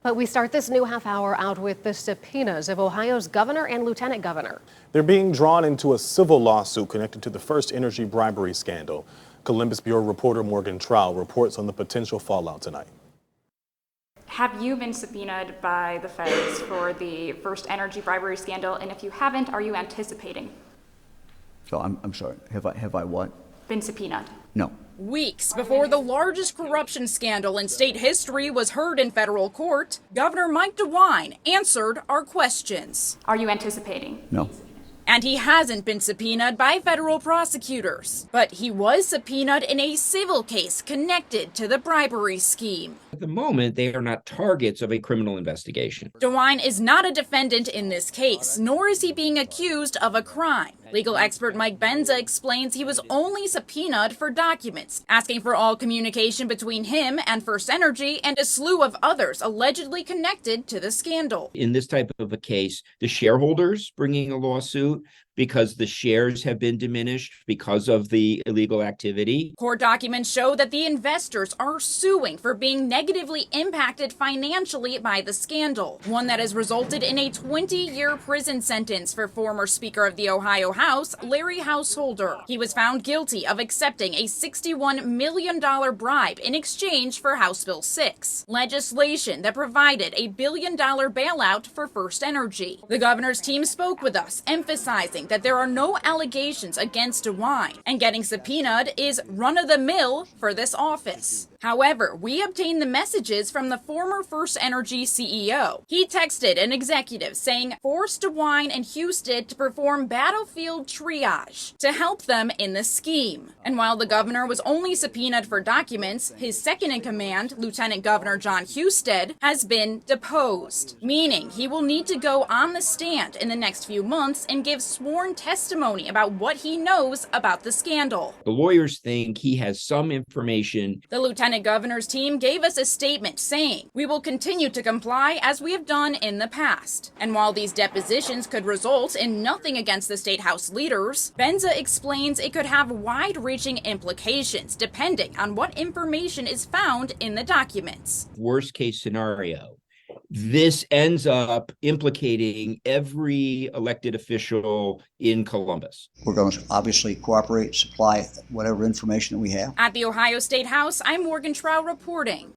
But we start this new half hour out with the subpoenas of Ohio's governor and lieutenant governor. They're being drawn into a civil lawsuit connected to the first energy bribery scandal. Columbus Bureau reporter Morgan Trout reports on the potential fallout tonight. Have you been subpoenaed by the feds for the first energy bribery scandal? And if you haven't, are you anticipating? So I'm sorry, have I what? Been subpoenaed? No. Weeks before the largest corruption scandal in state history was heard in federal court, Governor Mike DeWine answered our questions. Are you anticipating? No. And he hasn't been subpoenaed by federal prosecutors, but he was subpoenaed in a civil case connected to the bribery scheme. At the moment, they are not targets of a criminal investigation. DeWine is not a defendant in this case, nor is he being accused of a crime. Legal expert Mike Benza explains he was only subpoenaed for documents, asking for all communication between him and First Energy and a slew of others allegedly connected to the scandal. In this type of a case, the shareholders bringing a lawsuit because the shares have been diminished because of the illegal activity. Court documents show that the investors are suing for being negatively impacted financially by the scandal, one that has resulted in a 20-year prison sentence for former Speaker of the Ohio House, Larry Householder. He was found guilty of accepting a $61 million bribe in exchange for House Bill 6, legislation that provided a $1 billion bailout for First Energy. The governor's team spoke with us, emphasizing that there are no allegations against DeWine, and getting subpoenaed is run-of-the-mill for this office. However, we obtained the messages from the former First Energy CEO. He texted an executive saying forced DeWine and Houston to perform battlefield triage to help them in the scheme. And while the governor was only subpoenaed for documents, his second-in-command, Lieutenant Governor John Husted, has been deposed, meaning he will need to go on the stand in the next few months and give sworn testimony about what he knows about the scandal. The lawyers think he has some information. The lieutenant governor's team gave us a statement saying, "We will continue to comply as we have done in the past." And while these depositions could result in nothing against the state house leaders, Benza explains it could have wide-reaching implications depending on what information is found in the documents. Worst case scenario, this ends up implicating every elected official in Columbus. We're going to obviously cooperate, supply whatever information that we have. At the Ohio State House, I'm Morgan Trout reporting.